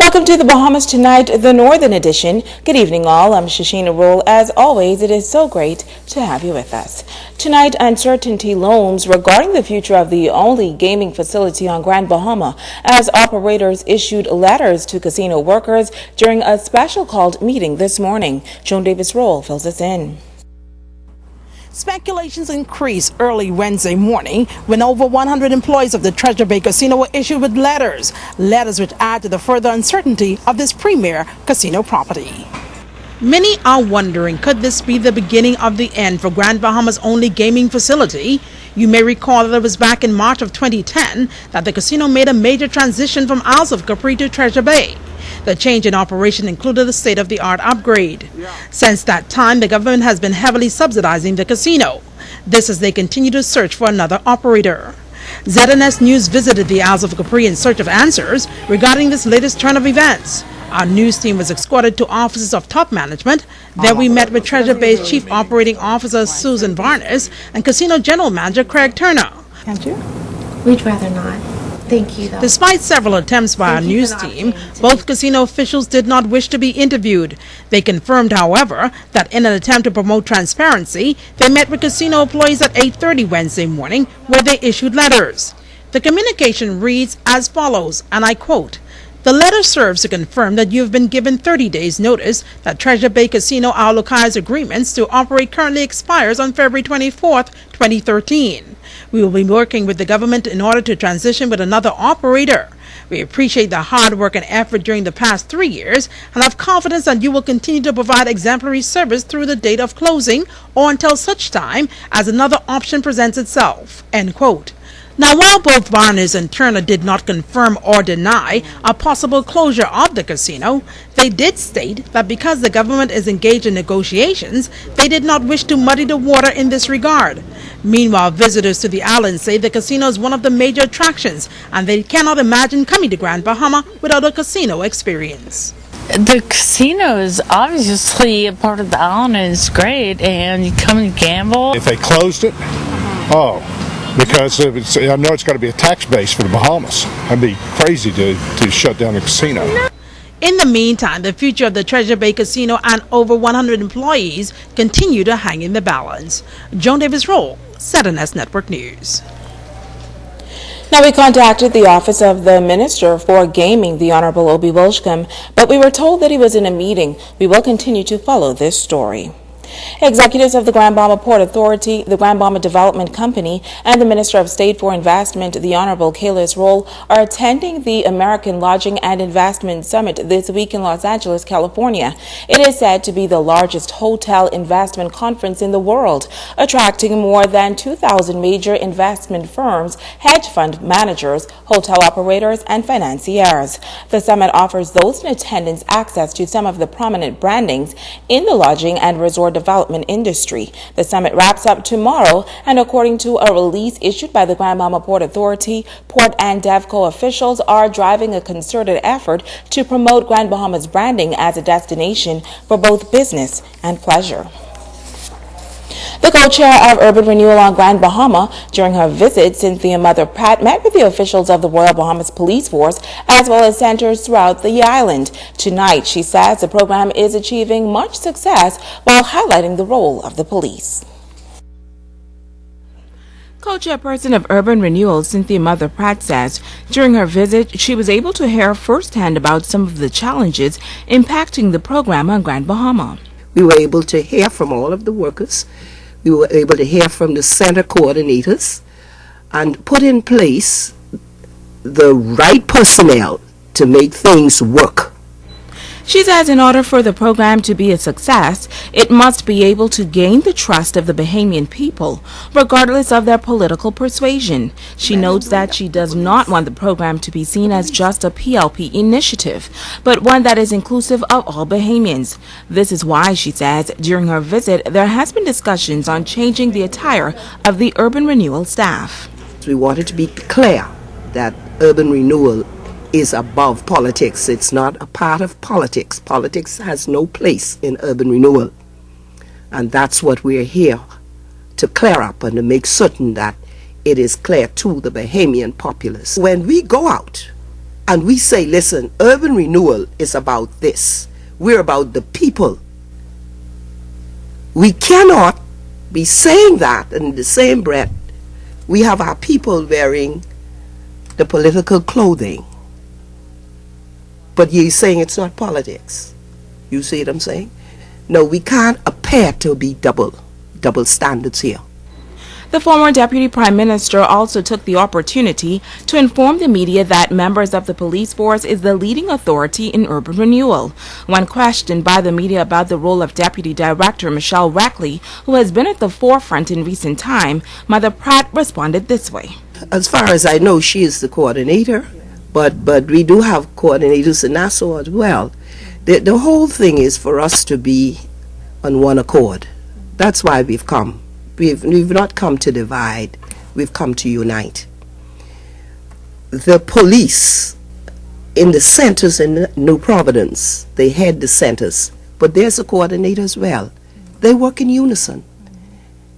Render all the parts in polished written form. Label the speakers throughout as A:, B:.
A: Welcome to the Bahamas Tonight, the Northern Edition. Good evening, all. I'm Shashina Rule. As always, it is so great to have you with us. Tonight, uncertainty looms regarding the future of the only gaming facility on Grand Bahama as operators issued letters to casino workers during a special called meeting this morning. Joan Davis Roll fills us in.
B: Speculations increased early Wednesday morning when over 100 employees of the Treasure Bay Casino were issued with letters which add to the further uncertainty of this premier casino property. Many are wondering, could this be the beginning of the end for Grand Bahama's only gaming facility? You may recall that it was back in March of 2010 that the casino made a major transition from Isles of Capri to Treasure Bay. The change in operation included a state-of-the-art upgrade. Since that time, the government has been heavily subsidizing the casino. This as they continue to search for another operator. ZNS News visited the Isles of Capri in search of answers regarding this latest turn of events. Our news team was escorted to offices of top management. There we met with Treasure Bay's Chief Operating Officer Susan Varnes and Casino General Manager Craig Turner.
C: Can't you? We'd rather not. Thank you, though.
B: Despite several attempts by our news team, both casino officials did not wish to be interviewed. They confirmed, however, that in an attempt to promote transparency, they met with casino employees at 8:30 Wednesday morning, where they issued letters. The communication reads as follows, and I quote, "The letter serves to confirm that you have been given 30 days notice that Treasure Bay Casino Al-Lokai's agreements to operate currently expires on February 24th, 2013. We will be working with the government in order to transition with another operator. We appreciate the hard work and effort during the past 3 years and have confidence that you will continue to provide exemplary service through the date of closing or until such time as another option presents itself." End quote. Now, while both Varnes and Turner did not confirm or deny a possible closure of the casino, they did state that because the government is engaged in negotiations, they did not wish to muddy the water in this regard. Meanwhile, visitors to the island say the casino is one of the major attractions, and they cannot imagine coming to Grand Bahama without a casino experience.
D: The casino is obviously a part of the island, and it's great, and you come and gamble.
E: If they closed it, because I know it's got to be a tax base for the Bahamas. I'd be crazy to shut down the casino.
B: In the meantime, the future of the Treasure Bay Casino and over 100 employees continue to hang in the balance. Joan Davis Roll, ZNS Network News.
A: Now, we contacted the office of the Minister for Gaming, the Honorable Obi Wolshcombe, but we were told that he was in a meeting. We will continue to follow this story. Executives of the Grand Bahama Port Authority, the Grand Bahama Development Company, and the Minister of State for Investment, the Honorable Kailis Roll, are attending the American Lodging and Investment Summit this week in Los Angeles, California. It is said to be the largest hotel investment conference in the world, attracting more than 2,000 major investment firms, hedge fund managers, hotel operators, and financiers. The summit offers those in attendance access to some of the prominent brandings in the lodging and resort development industry. The summit wraps up tomorrow, and according to a release issued by the Grand Bahama Port Authority, Port and DevCo officials are driving a concerted effort to promote Grand Bahama's branding as a destination for both business and pleasure. The co-chair of Urban Renewal on Grand Bahama, during her visit, Cynthia Mother Pratt met with the officials of the Royal Bahamas Police Force as well as centers throughout the island. Tonight, she says the program is achieving much success while highlighting the role of the police. Co-chairperson of Urban Renewal, Cynthia Mother Pratt, says during her visit, she was able to hear firsthand about some of the challenges impacting the program on Grand Bahama.
F: We were able to hear from all of the workers. We were able to hear from the center coordinators and put in place the right personnel to make things work.
A: She says in order for the program to be a success, it must be able to gain the trust of the Bahamian people, regardless of their political persuasion. She notes that she does not want the program to be seen as just a PLP initiative, but one that is inclusive of all Bahamians. This is why, she says, during her visit, there has been discussions on changing the attire of the Urban Renewal staff.
F: We wanted to be clear that Urban Renewal is above politics. It's not a part of politics. Politics has no place in Urban Renewal. And that's what we're here to clear up and to make certain that it is clear to the Bahamian populace. When we go out and we say, listen, urban renewal is about this. We're about the people. We cannot be saying that in the same breath we have our people wearing the political clothing. But you're saying it's not politics. You see what I'm saying? No, we can't appear to be double standards here.
A: The former Deputy Prime Minister also took the opportunity to inform the media that members of the police force is the leading authority in urban renewal. When questioned by the media about the role of Deputy Director Michelle Rackley, who has been at the forefront in recent time, Mother Pratt responded this way.
F: As far as I know, she is the coordinator, but we do have coordinators in Nassau as well. The whole thing is for us to be on one accord. That's why we've come. We've not come to divide, we've come to unite. The police in the centers in New Providence, they head the centers, but there's a coordinator as well. They work in unison.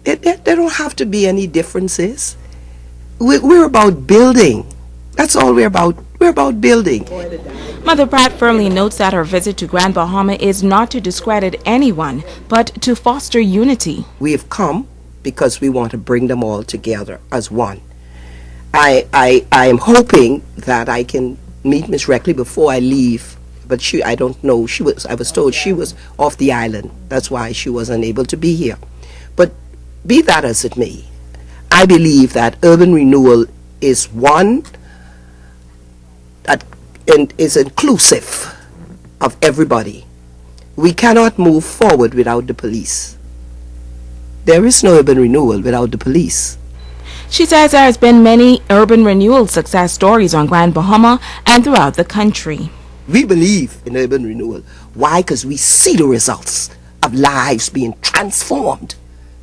F: There don't have to be any differences. We're about building. That's all we're about. We're about building.
A: Mother Pratt firmly notes that her visit to Grand Bahama is not to discredit anyone, but to foster unity.
F: We have come because we want to bring them all together as one. I am hoping that I can meet Miss Reckley before I leave, but I don't know. I was told she was off the island. That's why she was unable to be here. But be that as it may, I believe that urban renewal is one that is inclusive of everybody. We cannot move forward without the police. There is no urban renewal without the police.
A: She says there has been many urban renewal success stories on Grand Bahama and throughout the country.
F: We believe in urban renewal. Why? Because we see the results of lives being transformed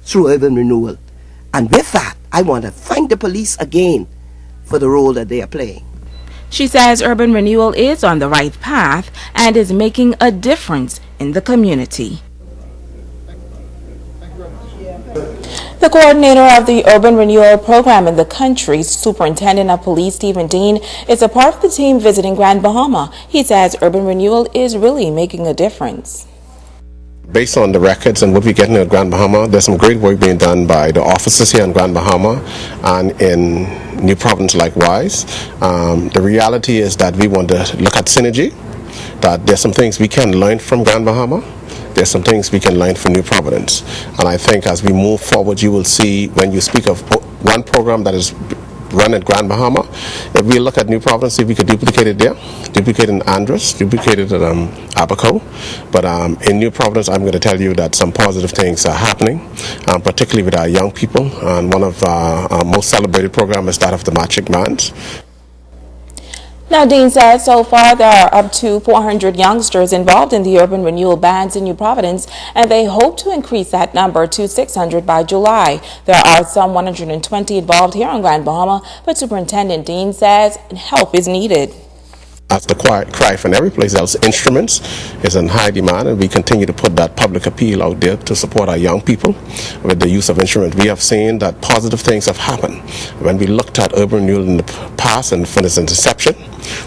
F: through urban renewal. And with that, I want to thank the police again for the role that they are playing.
A: She says urban renewal is on the right path and is making a difference in the community. The coordinator of the urban renewal program in the country, Superintendent of Police Stephen Dean, is a part of the team visiting Grand Bahama. He says urban renewal is really making a difference.
G: Based on the records and what we're getting at Grand Bahama, there's some great work being done by the officers here in Grand Bahama and in New Providence likewise. The reality is that we want to look at synergy, that there's some things we can learn from Grand Bahama. There's some things we can learn from New Providence. And I think as we move forward, you will see when you speak of one program that is run at Grand Bahama, if we look at New Providence, see if we could duplicate it there, duplicate it in Andros, duplicate it at Abaco. But in New Providence, I'm going to tell you that some positive things are happening, particularly with our young people. And one of our most celebrated programs is that of the Marching Bands.
A: Now, Dean says so far there are up to 400 youngsters involved in the urban renewal bands in New Providence, and they hope to increase that number to 600 by July. There are some 120 involved here on Grand Bahama, but Superintendent Dean says help is needed.
G: As the cry from every place else, instruments is in high demand, and we continue to put that public appeal out there to support our young people with the use of instruments. We have seen that positive things have happened. When we looked at urban renewal in the past and from its inception,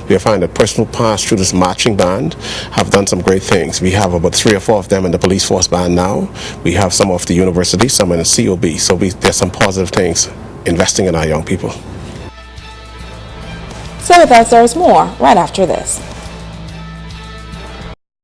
G: we have found that personal pass through this marching band have done some great things. We have about 3 or 4 of them in the police force band now. We have some of the universities, some in the COB. So there's some positive things investing in our young people.
A: So with us, there's more right after this.